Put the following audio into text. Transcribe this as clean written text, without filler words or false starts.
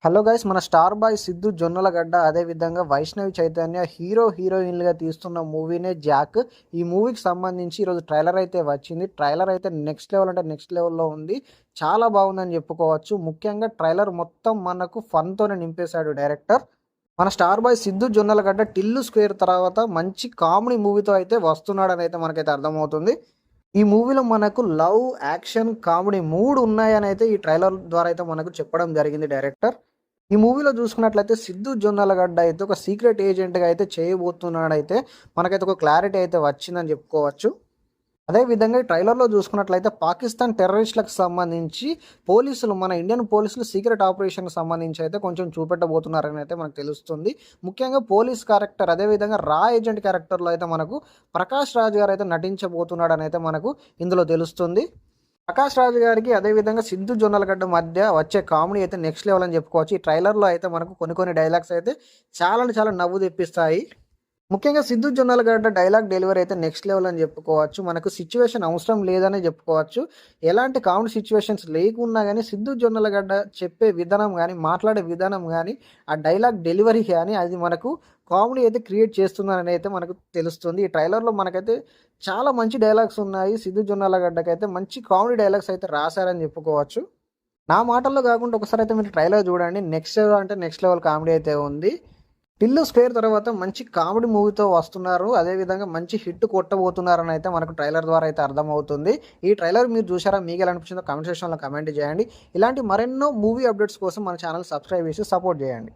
Hello guys, మన star boy Siddhu Jonnalagadda అదేవిధంగా వైష్ణవి చైతన్య హీరోయిన్లుగా తీస్తున్న మూవీనే జాక్. ఈ మూవీకి సంబంధించి ఈరోజు ట్రైలర్ అయితే వచ్చింది. ట్రైలర్ అయితే నెక్స్ట్ లెవెల్ అంటే నెక్స్ట్ లెవెల్లో ఉంది. చాలా బాగుందని చెప్పుకోవచ్చు. ముఖ్యంగా ట్రైలర్ మొత్తం మనకు ఫన్తోనే నింపేశాడు డైరెక్టర్. మన star boy Siddhu Jonnalagadda Tillu square తర్వాత మంచి కామెడీ మూవీతో అయితే వస్తున్నాడని అయితే మనకైతే అర్థమవుతుంది. ఈ మూవీలో మనకు లవ్, యాక్షన్, కామెడీ 3 ఉన్నాయని అయితే ఈ ట్రైలర్ ద్వారా అయితే మనకు చెప్పడం జరిగింది డైరెక్టర్. ఈ మూవీలో చూసుకున్నట్లయితే సిద్ధు జొన్నలగడ్డ అయితే ఒక సీక్రెట్ ఏజెంట్గా అయితే చేయబోతున్నాడైతే మనకైతే ఒక క్లారిటీ అయితే వచ్చిందని చెప్పుకోవచ్చు. అదేవిధంగా ఈ ట్రైలర్లో చూసుకున్నట్లయితే పాకిస్తాన్ టెర్రరిస్టులకు సంబంధించి పోలీసులు, మన ఇండియన్ పోలీసులు సీక్రెట్ ఆపరేషన్కి సంబంధించి అయితే కొంచెం చూపెట్టబోతున్నారని అయితే మనకు తెలుస్తుంది. ముఖ్యంగా పోలీస్ క్యారెక్టర్ అదేవిధంగా రా ఏజెంట్ క్యారెక్టర్లో అయితే మనకు ప్రకాష్ రాజ్ గారు అయితే నటించబోతున్నాడని అయితే మనకు ఇందులో తెలుస్తుంది. ప్రకాష్ రాజ్ గారికి అదేవిధంగా సిద్ధు జొన్నలగడ్డ మధ్య వచ్చే కామెడీ అయితే నెక్స్ట్ లెవెల్ అని చెప్పుకోవచ్చు. ఈ ట్రైలర్లో అయితే మనకు కొన్ని డైలాగ్స్ అయితే చాలా నవ్వు తెప్పిస్తాయి. ముఖ్యంగా సిద్ధు జొన్నలగడ్డ డైలాగ్ డెలివరీ అయితే నెక్స్ట్ లెవెల్ అని చెప్పుకోవచ్చు. మనకు సిచ్యువేషన్ అవసరం లేదని చెప్పుకోవచ్చు. ఎలాంటి కామెడీ సిచ్యువేషన్స్ లేకున్నా కానీ సిద్ధు జొన్నలగడ్డ చెప్పే విధానం కానీ, మాట్లాడే విధానం కానీ, ఆ డైలాగ్ డెలివరీ కానీ అది మనకు కామెడీ అయితే క్రియేట్ చేస్తుందని అయితే మనకు తెలుస్తుంది. ఈ ట్రైలర్లో మనకైతే చాలా మంచి డైలాగ్స్ ఉన్నాయి. సిద్ధు జొన్నలగడ్డకైతే మంచి కామెడీ డైలాగ్స్ అయితే రాశారని చెప్పుకోవచ్చు. నా మాటల్లో కాకుండా ఒకసారి అయితే మీరు ట్రైలర్ చూడండి. నెక్స్ట్ లెవెల్ అంటే నెక్స్ట్ లెవెల్ కామెడీ అయితే ఉంది. టిల్లు స్క్వేర్ తర్వాత మంచి కామెడీ మూవీతో వస్తున్నారు. అదేవిధంగా మంచి హిట్ కొట్టబోతున్నారని అయితే మనకు ట్రైలర్ ద్వారా అయితే అర్థమవుతుంది. ఈ ట్రైలర్ మీరు చూసారా? మీకు ఎలా అనిపించిందో కామెంట్ సెక్షన్లో కామెంట్ చేయండి. ఇలాంటి మరెన్నో మూవీ అప్డేట్స్ కోసం మన ఛానల్ సబ్స్క్రైబ్ చేసి సపోర్ట్ చేయండి.